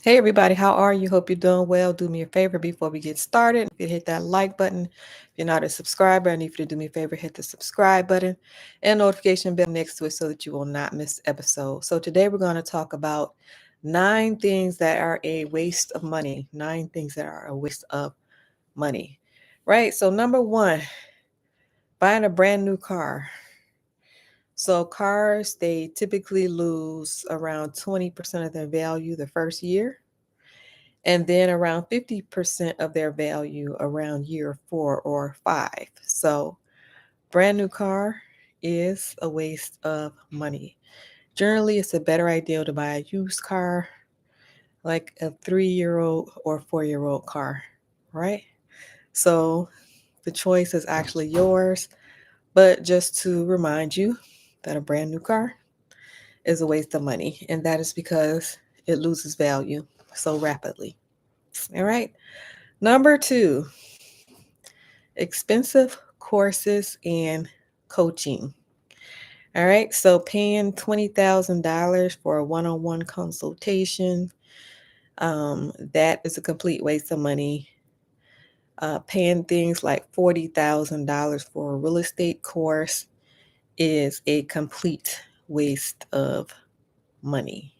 Hey everybody, how are you? Hope you're doing well. Do me a favor before we get started. If you hit that like button, if you're not a subscriber, I need you to do me a favor, hit the subscribe button and notification bell next to it so that you will not miss episodes. So today we're going to talk about 9 things that are a waste of money. 9 things that are a waste of money. Right? So number one, buying a brand new car. So cars, they typically lose around 20% of their value the first year, and then around 50% of their value around year 4 or 5. So, brand new car is a waste of money. Generally, it's a better idea to buy a used car, like a 3 year old or 4 year old car, right? So, the choice is actually yours. But just to remind you that a brand new car is a waste of money, and that is because it loses value so rapidly. All right. Number two, expensive courses and coaching. All right, so paying $20,000 for a one-on-one consultation, that is a complete waste of money. Paying things like $40,000 for a real estate course is a complete waste of money.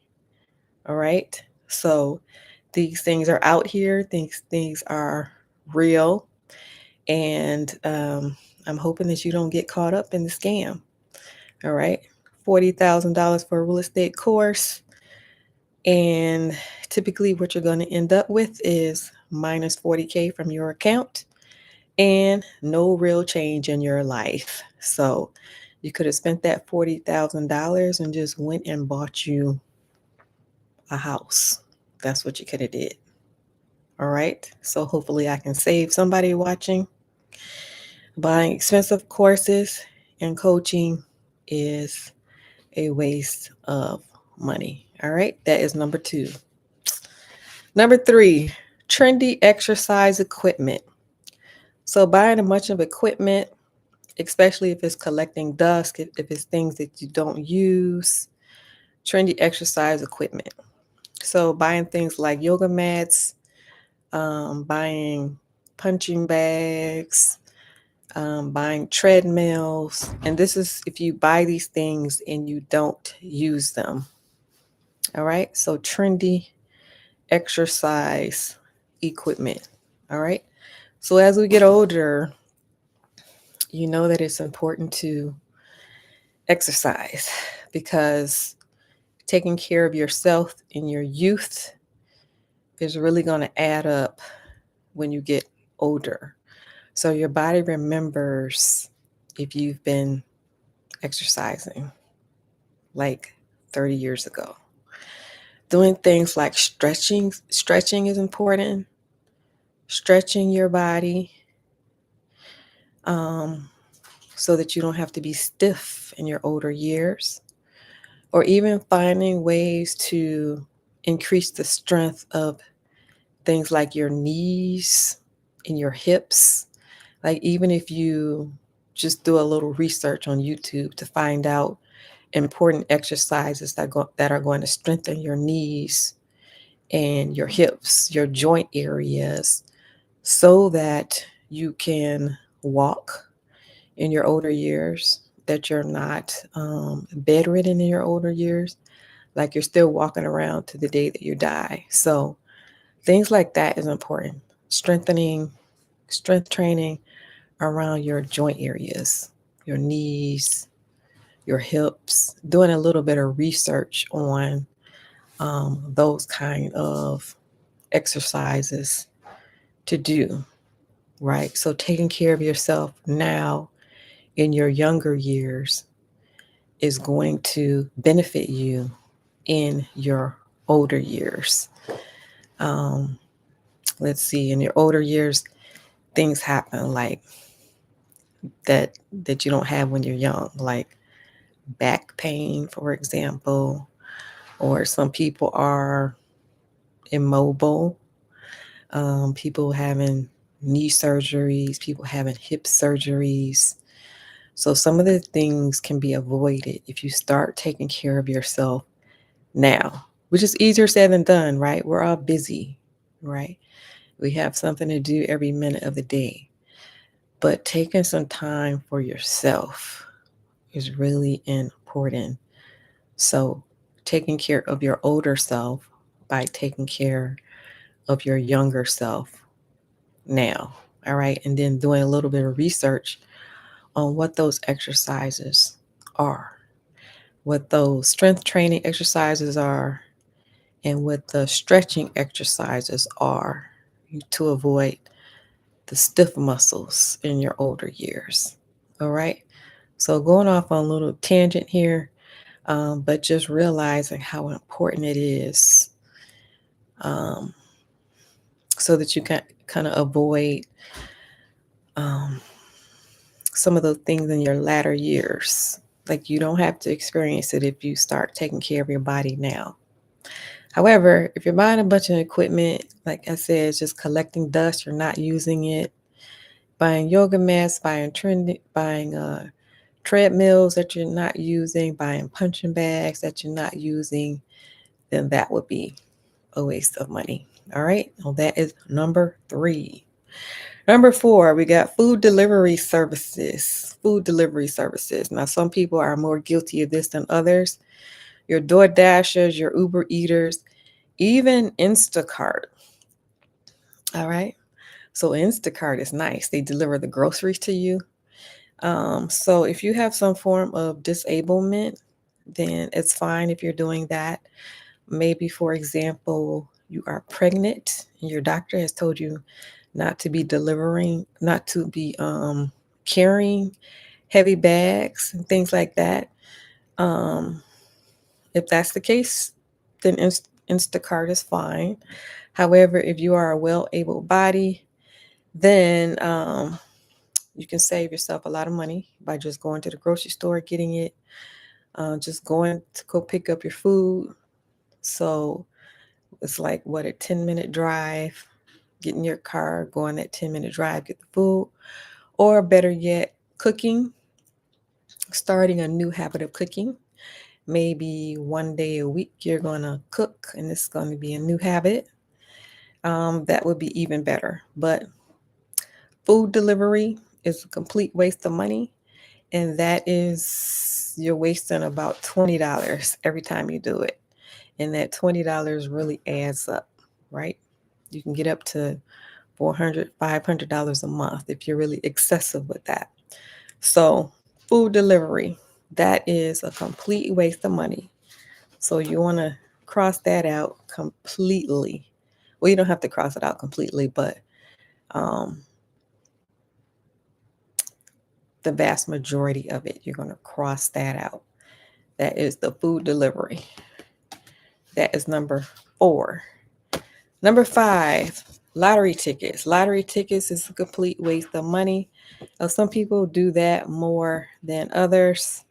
All right, so these things are out here. Things are real. And I'm hoping that you don't get caught up in the scam. All right. $40,000 for a real estate course. And typically, what you're going to end up with is minus 40K from your account and no real change in your life. So you could have spent that $40,000 and just went and bought you a house. That's what you could have did. All right. So hopefully, I can save somebody watching. Buying expensive courses and coaching is a waste of money. All right, that is number two. Number three, trendy exercise equipment. So, buying a bunch of equipment, especially if it's collecting dust, if it's things that you don't use, trendy exercise equipment. So, buying things like yoga mats, buying punching bags, buying treadmills. And this is if you buy these things and you don't use them. All right. So trendy exercise equipment. All right. So as we get older, you know that it's important to exercise because taking care of yourself in your youth is really going to add up when you get older. So your body remembers if you've been exercising like 30 years ago. Doing things like stretching is important. Stretching your body, um, so that you don't have to be stiff in your older years, or even finding ways to increase the strength of things like your knees and your hips. Like, even if you just do a little research on YouTube to find out important exercises that are going to strengthen your knees and your hips, your joint areas, so that you can walk in your older years, that you're not bedridden in your older years, like you're still walking around to the day that you die. So things like that is important. Strength training around your joint areas, your knees, your hips, doing a little bit of research on those kind of exercises to do, right? So taking care of yourself now in your younger years is going to benefit you in your older years. Um, let's see, in your older years, things happen like that you don't have when you're young, like back pain, for example, or some people are immobile, people having knee surgeries, people having hip surgeries. So some of the things can be avoided if you start taking care of yourself now. which is easier said than done, right? We're all busy, right? We have something to do every minute of the day. But taking some time for yourself is really important. So, taking care of your older self by taking care of your younger self now. All right. And then doing a little bit of research on what those exercises are, what those strength training exercises are, and what the stretching exercises are to avoid the stiff muscles in your older years. All right. So, going off on a little tangent here, but just realizing how important it is, um, so that you can kind of avoid um, some of those things in your latter years. Like, you don't have to experience it if you start taking care of your body now. However, if you're buying a bunch of equipment, like I said, it's just collecting dust, you're not using it, buying yoga mats, buying treadmills that you're not using, buying punching bags that you're not using, then that would be a waste of money. All right. Well, that is number 3. Number 4, we got food delivery services. Food delivery services. Now, some people are more guilty of this than others. Your Door Dashers, your Uber Eaters, even Instacart. All right. So Instacart is nice. They deliver the groceries to you. So if you have some form of disablement, then it's fine if you're doing that. Maybe, for example, you are pregnant and your doctor has told you not to be carrying heavy bags and things like that. Um, if that's the case, then Instacart is fine. However, if you are a well-able body, then you can save yourself a lot of money by just going to the grocery store, getting it, just going to go pick up your food. So it's like, what, a 10-minute drive, get in your car, go on that 10-minute drive, get the food, or better yet, cooking, starting a new habit of cooking. Maybe one day a week you're going to cook, and it's going to be a new habit. That would be even better. But food delivery is a complete waste of money, and that is, you're wasting about $20 every time you do it. And that $20 really adds up, right? You can get up to $400, $500 a month if you're really excessive with that. So, food delivery, that is a complete waste of money. So, you want to cross that out completely. Well, you don't have to cross it out completely, but um, the vast majority of it, you're going to cross that out. That is the food delivery. That is number 4. Number 5, lottery tickets. Lottery tickets is a complete waste of money. Some people do that more than others,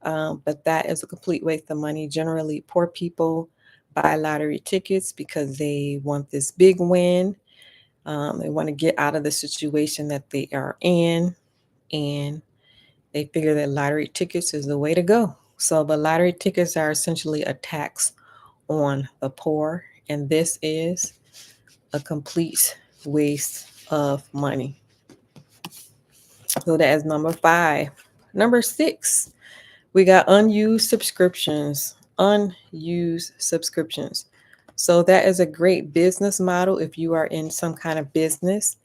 but that is a complete waste of money. Generally, poor people buy lottery tickets because they want this big win. They want to get out of the situation that they are in, and they figure that lottery tickets is the way to go. So, but lottery tickets are essentially a tax on the poor, and this is a complete waste of money. So that is number 5. Number 6, we got unused subscriptions. Unused subscriptions. So that is a great business model if you are in some kind of business,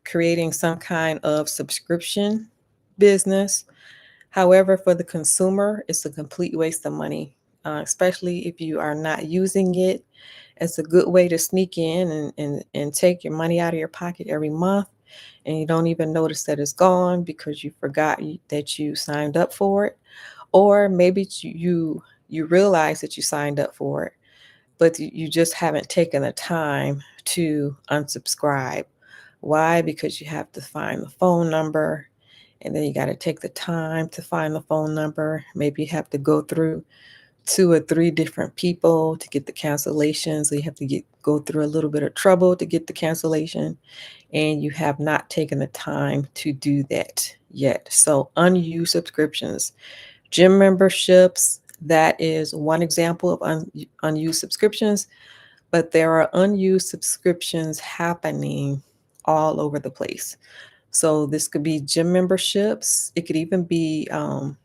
creating some kind of subscription business. However, for the consumer, it's a complete waste of money, especially if you are not using it. It's a good way to sneak in and take your money out of your pocket every month, and you don't even notice that it's gone because you forgot that you signed up for it. Or maybe you realize that you signed up for it, but you just haven't taken the time to unsubscribe. Why? Because you have to find the phone number, and then you got to take the time to find the phone number. Maybe you have to go through 2 or 3 different people to get the cancellation. So you have to go through a little bit of trouble to get the cancellation, and you have not taken the time to do that yet. So unused subscriptions, gym memberships, That is one example of unused subscriptions, but there are unused subscriptions happening all over the place. So this could be gym memberships. It could even be an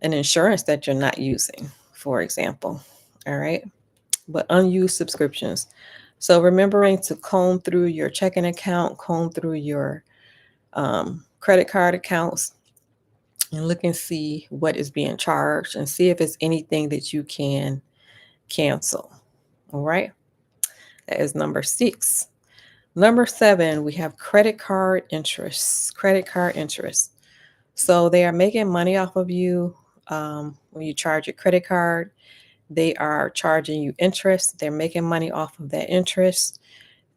insurance that you're not using, for example. All right. But unused subscriptions. So remembering to comb through your checking account, comb through your credit card accounts, and look and see what is being charged and see if it's anything that you can cancel. All right. That is number 6. Number 7, we have credit card interest. Credit card interest. So they are making money off of you when you charge your credit card. They are charging you interest. They're making money off of that interest.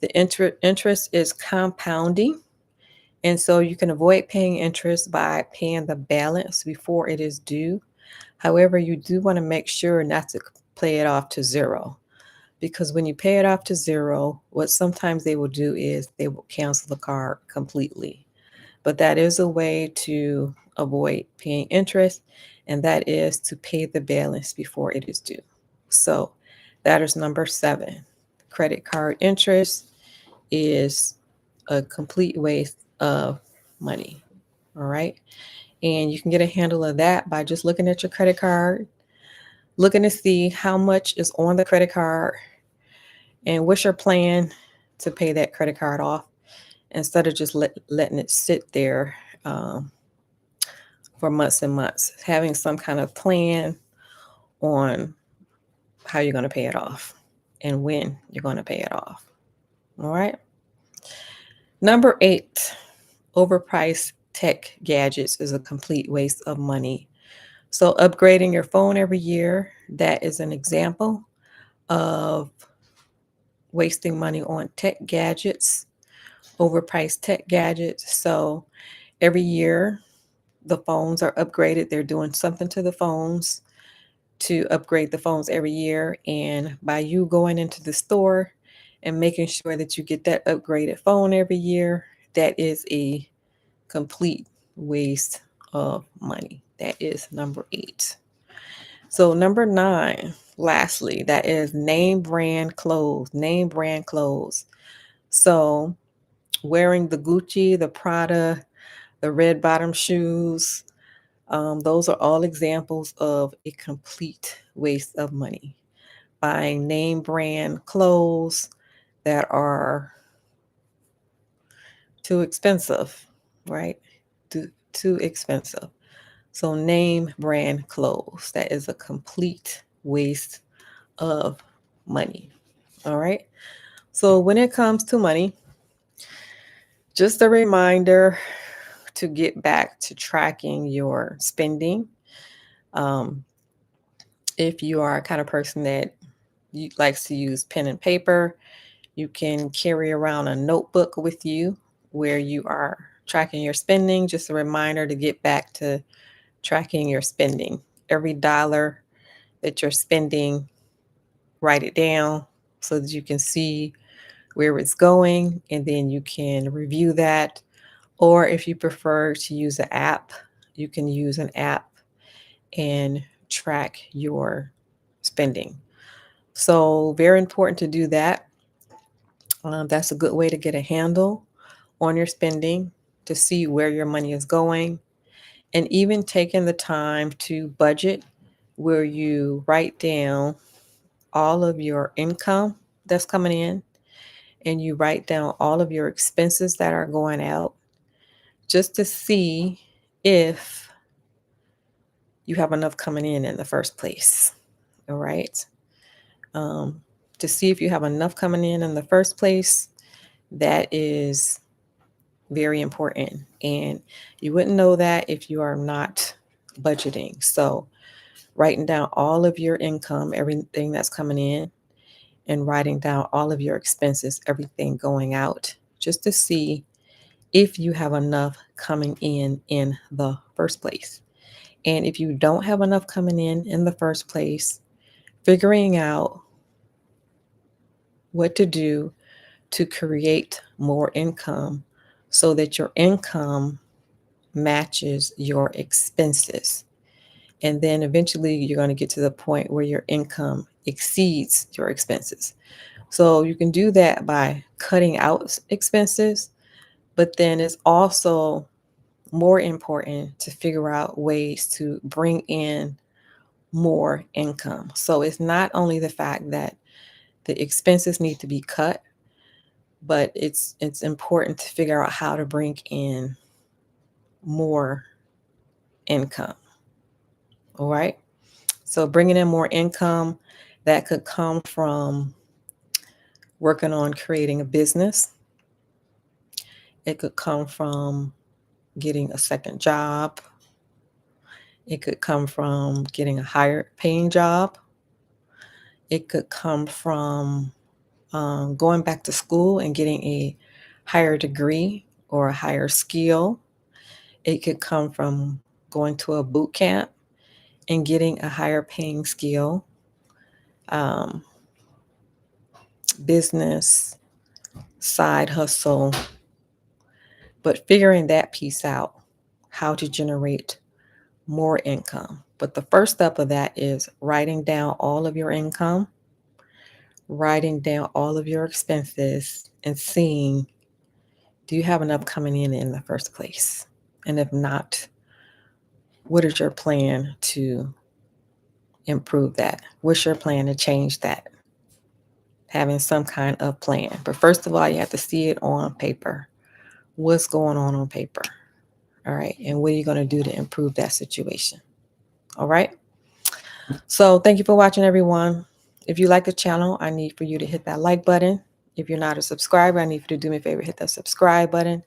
The interest is compounding. And so you can avoid paying interest by paying the balance before it is due. However, you do want to make sure not to pay it off to zero, because when you pay it off to zero, what sometimes they will do is they will cancel the card completely. But that is a way to avoid paying interest, and that is to pay the balance before it is due. So that is number 7. Credit card interest is a complete waste of money. All right. And you can get a handle of that by just looking at your credit card, looking to see how much is on the credit card and what's your plan to pay that credit card off instead of just letting it sit there for months and months. Having some kind of plan on how you're going to pay it off and when you're going to pay it off. All right. Number 8, overpriced tech gadgets is a complete waste of money. So upgrading your phone every year, that is an example of wasting money on tech gadgets, overpriced tech gadgets. So every year the phones are upgraded. They're doing something to the phones to upgrade the phones every year. And by you going into the store and making sure that you get that upgraded phone every year, that is a complete waste of money. That is number 8. So number 9, lastly, that is name brand clothes. Name brand clothes. So wearing the Gucci, the Prada, the red bottom shoes, those are all examples of a complete waste of money. Buying name brand clothes that are too expensive, right? Too expensive. So name brand clothes, that is a complete waste of money. All right. So when it comes to money, just a reminder to get back to tracking your spending. Um, if you are a kind of person that likes to use pen and paper, you can carry around a notebook with you where you are tracking your spending. Just a reminder to get back to tracking your spending. Every dollar that you're spending, write it down so that you can see where it's going, and then you can review that. Or if you prefer to use an app, you can use an app and track your spending. So, very important to do that. That's a good way to get a handle on your spending, to see where your money is going, and even taking the time to budget, where you write down all of your income that's coming in and you write down all of your expenses that are going out, just to see if you have enough coming in the first place. All right. Um, to see if you have enough coming in the first place, that is very important. And you wouldn't know that if you are not budgeting. So, writing down all of your income, everything that's coming in, and writing down all of your expenses, everything going out, just to see if you have enough coming in the first place. And if you don't have enough coming in the first place, figuring out what to do to create more income so that your income matches your expenses. And then eventually you're going to get to the point where your income exceeds your expenses. So you can do that by cutting out expenses, but then it's also more important to figure out ways to bring in more income. So it's not only the fact that the expenses need to be cut, but it's important to figure out how to bring in more income. All right. So bringing in more income, that could come from working on creating a business. It could come from getting a second job. It could come from getting a higher paying job. It could come from going back to school and getting a higher degree or a higher skill. It could come from going to a boot camp and getting a higher paying skill, um, business, side hustle, but figuring that piece out, how to generate more income. But the first step of that is writing down all of your income, writing down all of your expenses, and seeing, do you have enough coming in the first place? And if not, what is your plan to improve that? What's your plan to change that? Having some kind of plan. But first of all, you have to see it on paper. What's going on paper? All right. And what are you going to do to improve that situation? All right. So thank you for watching, everyone. If you like the channel, I need for you to hit that like button. If you're not a subscriber, I need for you to do me a favor, hit that subscribe button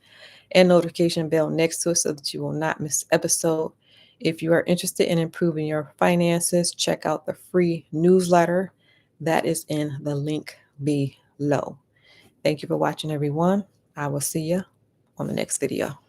and notification bell next to it so that you will not miss an episode. If you are interested in improving your finances, check out the free newsletter that is in the link below. Thank you for watching, everyone. I will see you on the next video.